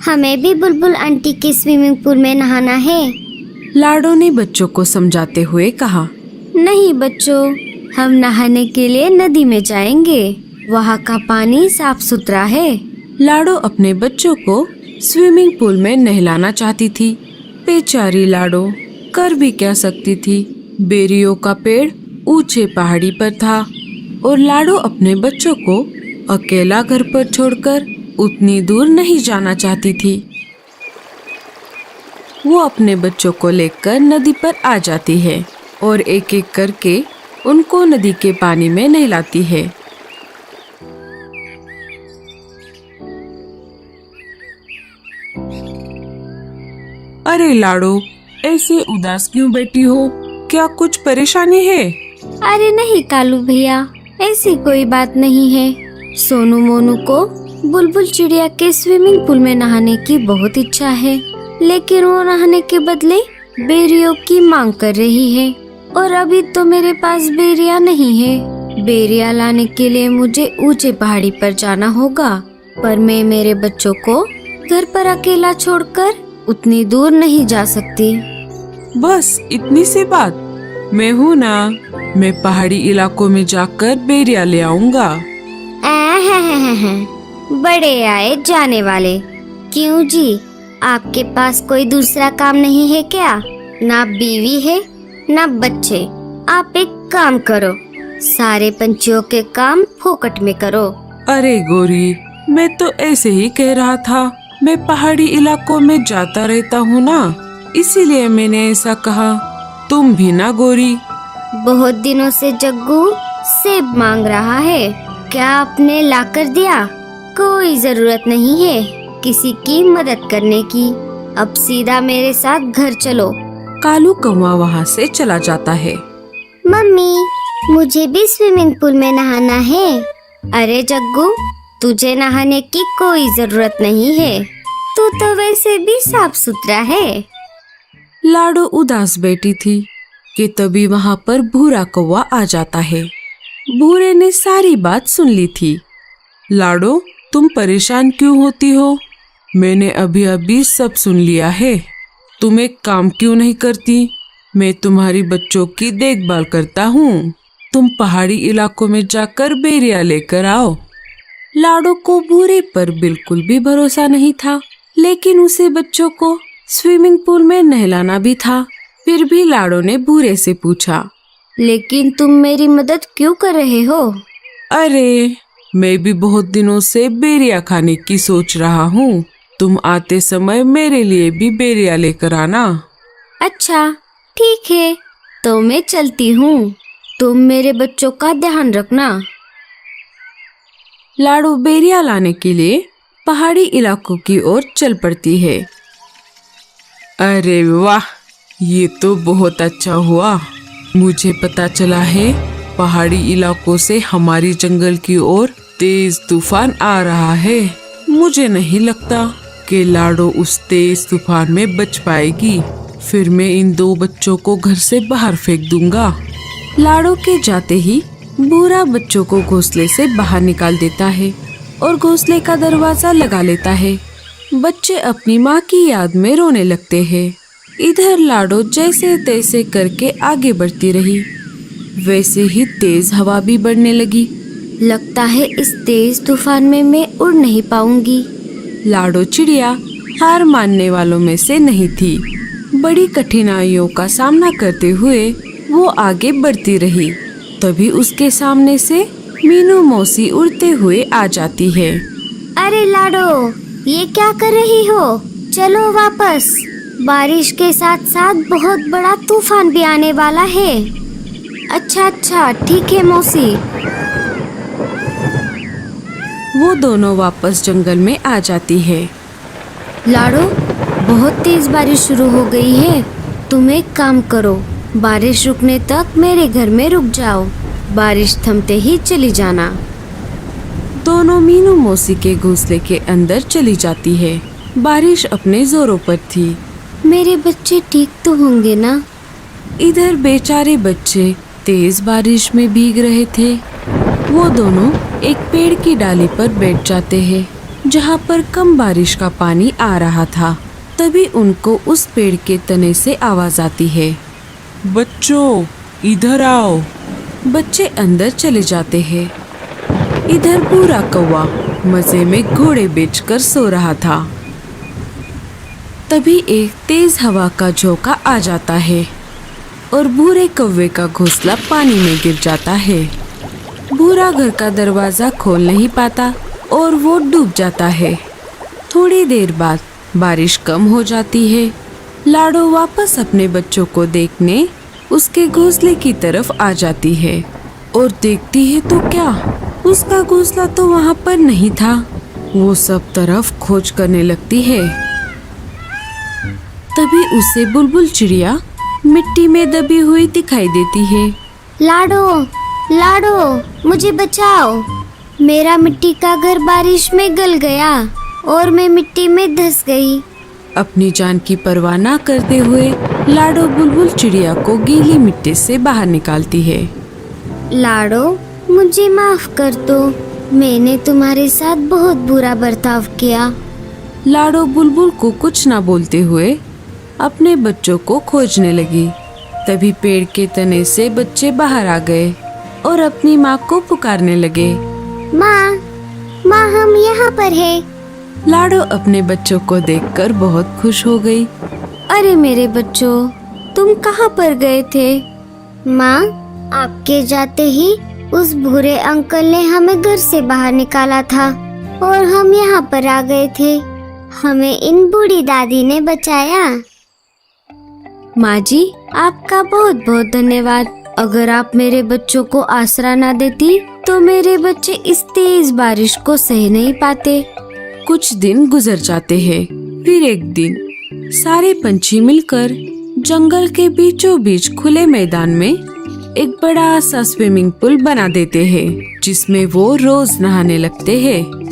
हमें भी बुलबुल आंटी के स्विमिंग पूल में नहाना है। लाडो ने बच्चों को समझाते हुए कहा। नहीं बच्चों, हम नहाने के लिए नदी में जाएंगे। वहाँ का पानी साफ सुथरा है। लाडो अपने बच्चों को स्विमिंग पूल में नहलाना चाहती थी। बेचारी लाडो कर भी क्या सकती थी। बेरियों का पेड़ ऊंचे पहाड़ी पर था और लाडो अपने बच्चों को अकेला घर पर छोड़कर उतनी दूर नहीं जाना चाहती थी। वो अपने बच्चों को लेकर नदी पर आ जाती है और एक एक करके उनको नदी के पानी में नहलाती है। अरे लाडो, ऐसे उदास क्यों बैठी हो? क्या कुछ परेशानी है? अरे नहीं कालू भैया, ऐसी कोई बात नहीं है। सोनू मोनू को बुलबुल चिड़िया के स्विमिंग पूल में नहाने की बहुत इच्छा है, लेकिन वो नहाने के बदले बेरियों की मांग कर रही है और अभी तो मेरे पास बेरिया नहीं है। बेरिया लाने के लिए मुझे ऊंचे पहाड़ी पर जाना होगा, पर मैं मेरे बच्चों को घर पर अकेला छोड़कर उतनी दूर नहीं जा सकती। बस इतनी सी बात? मैं हूँ ना, मैं पहाड़ी इलाकों में जाकर बेरिया ले आऊंगा। बड़े आए जाने वाले। क्यों जी, आपके पास कोई दूसरा काम नहीं है क्या? ना बीवी है ना बच्चे। आप एक काम करो, सारे पंछियों के काम फोकट में करो। अरे गोरी, मैं तो ऐसे ही कह रहा था। मैं पहाड़ी इलाकों में जाता रहता हूँ ना, इसीलिए मैंने ऐसा कहा। तुम भी ना गोरी। बहुत दिनों से जग्गू सेब मांग रहा है, क्या आपने ला कर दिया? कोई जरूरत नहीं है किसी की मदद करने की। अब सीधा मेरे साथ घर चलो। कालू कौवा वहाँ से चला जाता है। मम्मी, मुझे भी स्विमिंग पूल में नहाना है। अरे जग्गू, तुझे नहाने की कोई जरूरत नहीं है, तू तो वैसे भी साफ सुथरा है। लाडो उदास बैठी थी कि तभी वहाँ पर भूरा कौवा आ जाता है। भूरे ने सारी बात सुन ली थी। लाडो, तुम परेशान क्यों होती हो? मैंने अभी अभी सब सुन लिया है। तुम एक काम क्यों नहीं करती? मैं तुम्हारी बच्चों की देखभाल करता हूँ। तुम पहाड़ी इलाकों में जाकर बेरिया लेकर आओ। लाडो को भूरे पर बिल्कुल भी भरोसा नहीं था, लेकिन उसे बच्चों को स्विमिंग पूल में नहलाना भी था। फिर भी लाडो ने भूरे से पूछा, लेकिन तुम मेरी मदद क्यों कर रहे हो? अरे, मैं भी बहुत दिनों से बेरिया खाने की सोच रहा हूँ। तुम आते समय मेरे लिए भी बेरिया लेकर आना। अच्छा ठीक है, तो मैं चलती हूँ। तुम मेरे बच्चों का ध्यान रखना। लाडो बेरिया लाने के लिए पहाड़ी इलाकों की ओर चल पड़ती है। अरे वाह, ये तो बहुत अच्छा हुआ। मुझे पता चला है पहाड़ी इलाकों से हमारी जंगल की ओर तेज तूफान आ रहा है। मुझे नहीं लगता कि लाडो उस तेज तूफान में बच पाएगी। फिर मैं इन दो बच्चों को घर से बाहर फेंक दूंगा। लाडो के जाते ही भूरा बच्चों को घोंसले से बाहर निकाल देता है और घोंसले का दरवाजा लगा लेता है। बच्चे अपनी माँ की याद में रोने लगते हैं। इधर लाडो जैसे तैसे करके आगे बढ़ती रही। वैसे ही तेज हवा भी बढ़ने लगी। लगता है इस तेज तूफान में मैं उड़ नहीं पाऊंगी। लाडो चिड़िया हार मानने वालों में से नहीं थी। बड़ी कठिनाइयों का सामना करते हुए वो आगे बढ़ती रही। तभी उसके सामने से मीनू मौसी उड़ते हुए आ जाती है। अरे लाडो, ये क्या कर रही हो? चलो वापस, बारिश के साथ साथ बहुत बड़ा तूफान भी आने वाला है। अच्छा ठीक है मौसी। वो दोनों वापस जंगल में आ जाती है। लाडो, बहुत तेज बारिश शुरू हो गई है। तुम एक काम करो, बारिश रुकने तक मेरे घर में रुक जाओ। बारिश थमते ही चली जाना। दोनों मीनू मौसी के घोंसले के अंदर चली जाती है। बारिश अपने जोरों पर थी। मेरे बच्चे ठीक तो होंगे ना? इधर बेचारे बच्चे तेज बारिश में भीग रहे थे। वो दोनों एक पेड़ की डाली पर बैठ जाते हैं। जहाँ पर कम बारिश का पानी आ रहा था। तभी उनको उस पेड़ के तने से आवाज आती है। बच्चों, इधर आओ। बच्चे अंदर चले जाते हैं। इधर पूरा कौवा मजे में घोड़े बेचकर सो रहा था। तभी एक तेज हवा का झोंका आ जाता है और भूरे कौवे का घोंसला पानी में गिर जाता है। भूरा घर का दरवाजा खोल नहीं पाता और वो डूब जाता है। थोड़ी देर बाद बारिश कम हो जाती है। लाडो वापस अपने बच्चों को देखने उसके घोंसले की तरफ आ जाती है और देखती है तो क्या, उसका घोंसला तो वहाँ पर नहीं था। वो सब तरफ खोज करने लगती है। तभी उसे बुलबुल चिड़िया मिट्टी में दबी हुई दिखाई देती है। लाडो, लाडो, मुझे बचाओ। मेरा मिट्टी का घर बारिश में गल गया और मैं मिट्टी में धंस गई। अपनी जान की परवाह न करते हुए लाडो बुलबुल चिड़िया को गीली मिट्टी से बाहर निकालती है। लाडो, मुझे माफ कर दो। मैंने तुम्हारे साथ बहुत बुरा बर्ताव किया। लाडो बुलबुल को कुछ न बोलते हुए अपने बच्चों को खोजने लगी। तभी पेड़ के तने से बच्चे बाहर आ गए और अपनी माँ को पुकारने लगे। माँ, माँ, हम यहाँ पर हैं। लाडो अपने बच्चों को देखकर बहुत खुश हो गई। अरे मेरे बच्चों, तुम कहाँ पर गए थे? माँ, आपके जाते ही उस भूरे अंकल ने हमें घर से बाहर निकाला था और हम यहाँ पर आ गए थे। हमें इन बूढ़ी दादी ने बचाया। माँ जी, आपका बहुत बहुत धन्यवाद। अगर आप मेरे बच्चों को आसरा ना देती तो मेरे बच्चे इस तेज बारिश को सह नहीं पाते। कुछ दिन गुजर जाते हैं। फिर एक दिन सारे पंछी मिलकर जंगल के बीचों बीच खुले मैदान में एक बड़ा सा स्विमिंग पूल बना देते हैं, जिसमें वो रोज नहाने लगते हैं।